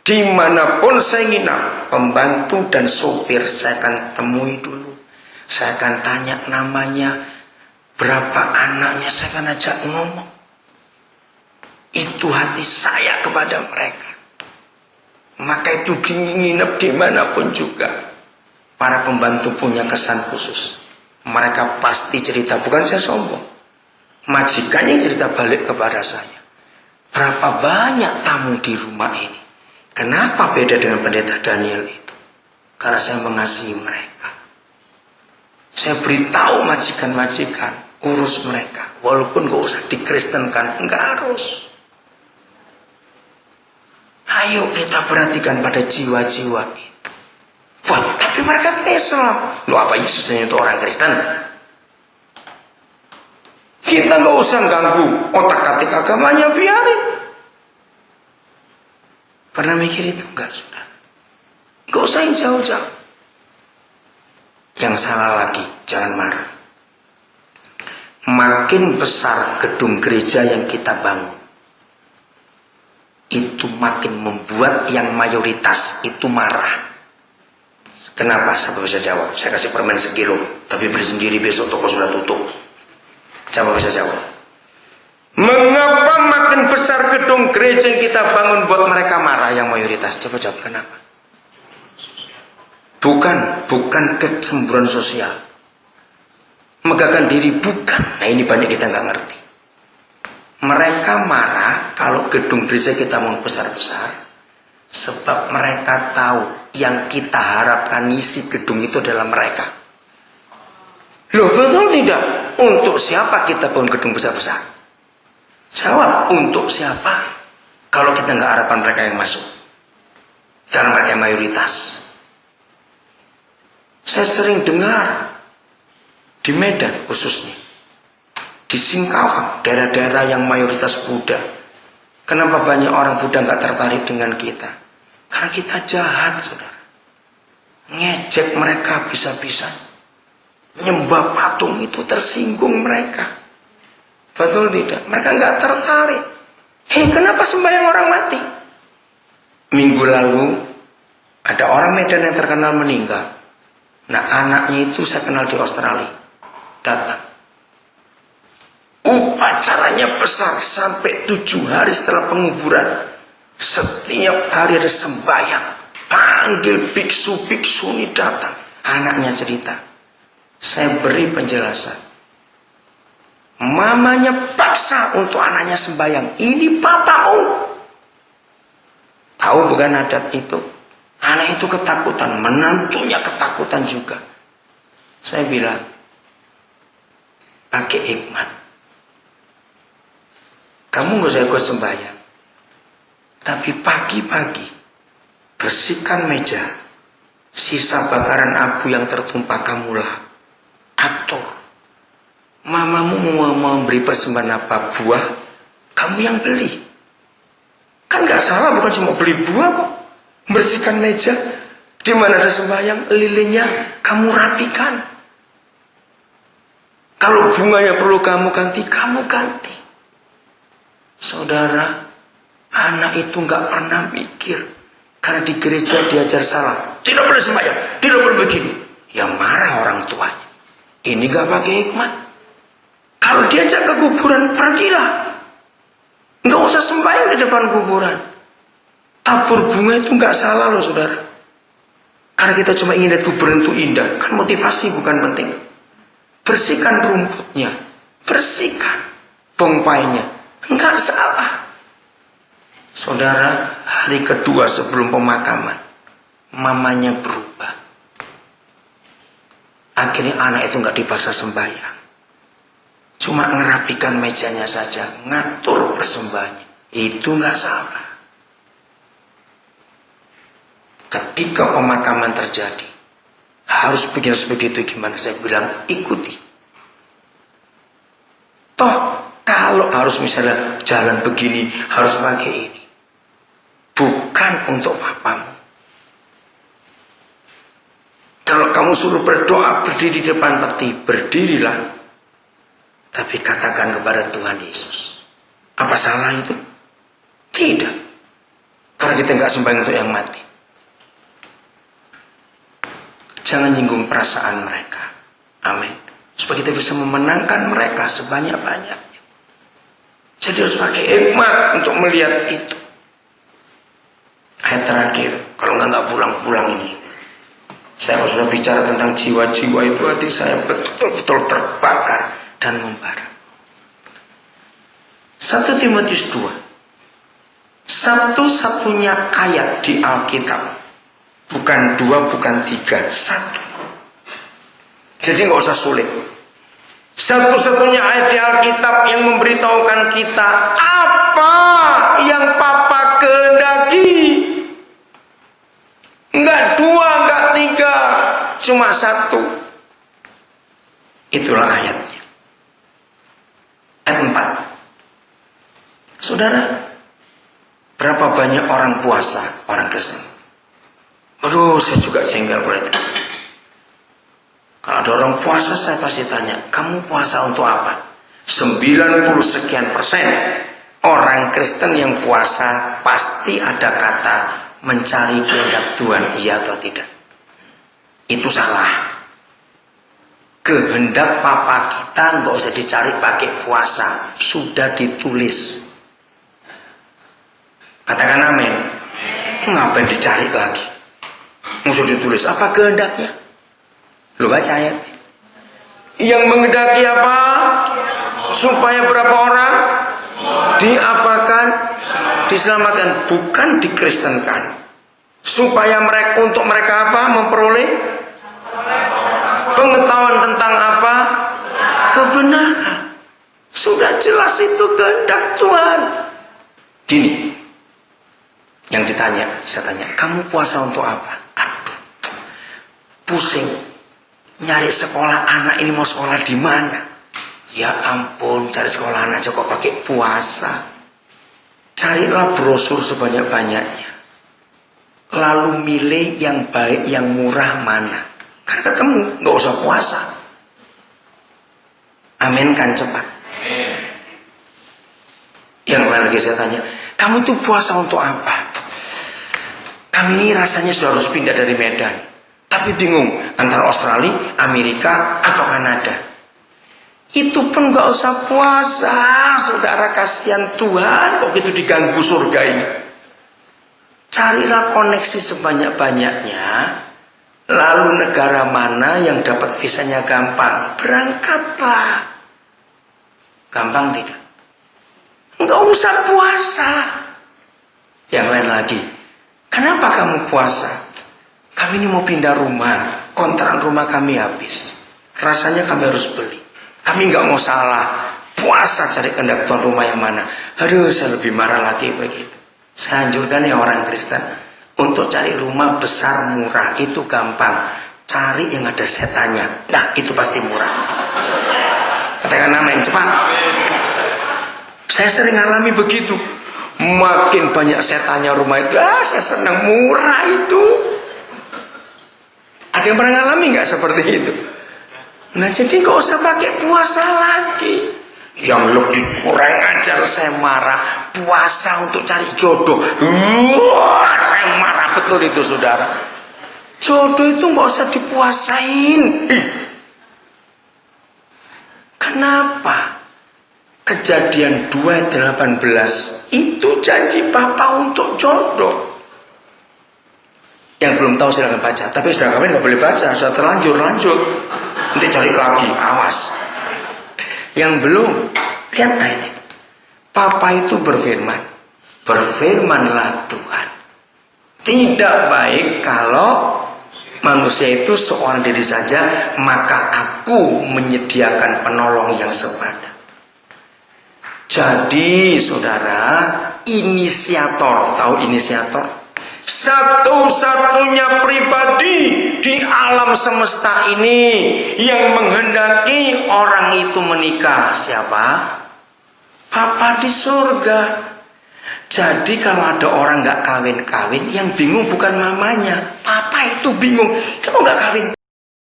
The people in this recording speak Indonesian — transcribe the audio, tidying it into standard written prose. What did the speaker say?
Dimanapun saya nginap, pembantu dan sopir saya akan temui dulu. Saya akan tanya namanya, berapa anaknya, saya akan ajak ngomong. Itu hati saya kepada mereka. Maka itu nginep dimanapun juga. Para pembantu punya kesan khusus. Mereka pasti cerita, bukan saya sombong. Majikan yang cerita balik kepada saya. Berapa banyak tamu di rumah ini. Kenapa beda dengan pendeta Daniel itu? Karena saya mengasihi mereka. Saya beritahu majikan-majikan, urus mereka. Walaupun gak usah dikristenkan, enggak harus. Ayo kita perhatikan pada jiwa-jiwa itu. Wah, tapi mereka Islam. Loh, apa Yesusnya itu orang Kristen? Kita gak usah ganggu otak-atik agamanya, biarin. Pernah mikir itu enggak, saudara? Gak usah yang jauh-jauh. Yang salah lagi, jangan marah. Makin besar gedung gereja yang kita bangun, itu makin membuat yang mayoritas itu marah. Kenapa? Saya bisa jawab. Saya kasih permen sekilo, tapi beli sendiri besok toko sudah tutup. Coba bisa jawab. Mengapa makin besar gedung gereja yang kita bangun buat mereka marah yang mayoritas? Coba jawab kenapa? Bukan kecemburuan sosial. Megahkan diri, bukan. Nah ini banyak kita nggak ngerti. Mereka marah kalau gedung gereja kita mau besar-besar, sebab mereka tahu yang kita harapkan isi gedung itu adalah mereka. Loh, betul tidak? Untuk siapa kita bangun gedung besar-besar? Jawab, untuk siapa? Kalau kita nggak harapkan mereka yang masuk, karena mereka yang mayoritas. Saya sering dengar di Medan khususnya, di Singkawang, daerah-daerah yang mayoritas Buddha. Kenapa banyak orang Buddha nggak tertarik dengan kita? Karena kita jahat, saudara. Ngejek mereka bisa-bisa. Nyembah patung itu tersinggung mereka. Betul tidak? Mereka nggak tertarik. Kenapa sembahyang orang mati? Minggu lalu ada orang Medan yang terkenal meninggal. Nah anaknya itu saya kenal di Australia. Datang. Upacaranya besar sampai 7 hari setelah penguburan. Setiap hari ada sembahyang. Panggil biksu-biksuni datang. Anaknya cerita. Saya beri penjelasan. Mamanya paksa untuk anaknya sembahyang. Ini papamu. Tahu bukan adat itu? Anak itu ketakutan. Menantunya ketakutan juga. Saya bilang, pakai hikmat. Kamu gak usah ikut sembahyang. Tapi pagi-pagi bersihkan meja. Sisa bakaran abu yang tertumpah kamu lap. Atur. Mamamu mau memberi persembahan apa? Buah. Kamu yang beli. Kan gak salah, bukan cuma beli buah kok. Bersihkan meja. Di mana ada sembahyang, lilinnya kamu rapikan. Kalau bunganya perlu kamu ganti, kamu ganti. Saudara, anak itu nggak pernah mikir. Karena di gereja diajar salah. Tidak boleh sembahyang, tidak boleh begini. Yang marah orang tuanya. Ini nggak pakai hikmat. Kalau diajak ke kuburan, pergilah. Nggak usah sembahyang di depan kuburan. Tabur bunga itu nggak salah loh, saudara. Karena kita cuma ingin lihat kuburan itu indah. Kan motivasi bukan penting. Bersihkan rumputnya. Bersihkan bongpainya. Enggak salah. Saudara, hari kedua sebelum pemakaman, mamanya berubah. Akhirnya anak itu enggak dipaksa sembahyang. Cuma ngerapikan mejanya saja, ngatur persembahannya. Itu enggak salah. Ketika pemakaman terjadi, harus begini seperti itu gimana? Saya bilang, ikuti. Toh, kalau harus misalnya jalan begini, harus pakai ini. Bukan untuk papamu. Kalau kamu suruh berdoa berdiri di depan peti, berdirilah. Tapi katakan kepada Tuhan Yesus. Apa salah itu? Tidak. Karena kita nggak sembahyang untuk yang mati. Jangan nyinggung perasaan mereka. Amin. Supaya kita bisa memenangkan mereka sebanyak-banyaknya. Jadi harus pakai hikmat untuk melihat itu. Ayat terakhir, kalau nggak pulang-pulang ini. Saya sudah bicara tentang jiwa-jiwa itu, hati saya betul-betul terbakar dan membara. 1 Timotius 2. Satu-satunya ayat di Alkitab, bukan 2, bukan 3, 1. Jadi nggak usah sulit. Satu-satunya ayat di Alkitab yang memberitahukan kita apa yang Papa kehendaki. Enggak 2, enggak 3, cuma 1. Itulah ayatnya. Ayat 4. Saudara, berapa banyak orang puasa, orang Kristen? Aduh, saya juga jengkel berarti. Kalau ada orang puasa, saya pasti tanya, kamu puasa untuk apa? 90 sekian persen orang Kristen yang puasa pasti ada kata mencari kehendak Tuhan, iya atau tidak? Itu salah. Kehendak Papa kita nggak usah dicari pakai puasa, sudah ditulis. Katakan amin. Ngapain dicari lagi? Musuh ditulis apa kehendaknya? Lu baca ayat. Yang menghendaki apa? Supaya berapa orang diapakan? Diselamatkan, bukan dikristenkan. Supaya mereka, untuk mereka apa? Memperoleh pengetahuan tentang apa? Kebenaran. Sudah jelas itu kehendak Tuhan. Gini, yang ditanya, saya tanya, kamu puasa untuk apa? Aduh, pusing. Nyari sekolah anak ini mau sekolah di mana? Ya ampun, cari sekolah anak aja kok pakai puasa. Carilah brosur sebanyak-banyaknya. Lalu milih yang baik, yang murah mana. Kan ketemu, nggak usah puasa. Amin kan cepat. Yang lain lagi saya tanya, kamu tuh puasa untuk apa? Kami ini rasanya sudah harus pindah dari Medan, tapi bingung antara Australia, Amerika, atau Kanada. Itu pun gak usah puasa, saudara, kasihan Tuhan kok gitu diganggu surga ini. Carilah koneksi sebanyak-banyaknya, lalu negara mana yang dapat visanya gampang, berangkatlah. Gampang tidak? Gak usah puasa. Yang lain lagi, kenapa kamu puasa? Kami ini mau pindah rumah, kontrakan rumah kami habis. Rasanya kami harus beli. Kami nggak mau salah, puasa cari kehendak Tuhan, rumah yang mana. Aduh, saya lebih marah lagi begitu. Saya anjurkan ya orang Kristen, untuk cari rumah besar murah itu gampang. Cari yang ada setannya, nah itu pasti murah. Katakan amin, cepat. Saya sering alami begitu. Makin banyak setannya rumah itu, saya senang, murah itu. Ada yang pernah ngalami nggak seperti itu? Nah, jadi nggak usah pakai puasa lagi. Yang lebih kurang ajar saya marah, puasa untuk cari jodoh. Saya marah betul itu, saudara. Jodoh itu nggak usah dipuasain. Kenapa? Kejadian 2:18 itu janji Papa untuk jodoh. Yang belum tahu silakan baca, tapi sudah kawin nggak boleh baca, sudah terlanjur lanjut. Nanti cari lagi, awas. Yang belum, lihat ini. Papa itu berfirman, berfirmanlah Tuhan. Tidak baik kalau manusia itu seorang diri saja, maka aku menyediakan penolong yang sepadan. Jadi saudara, inisiator, tahu inisiator? Satu-satunya pribadi di alam semesta ini yang menghendaki orang itu menikah, siapa? Papa di surga. Jadi kalau ada orang gak kawin-kawin, yang bingung bukan mamanya, Papa itu bingung, dia kok gak kawin.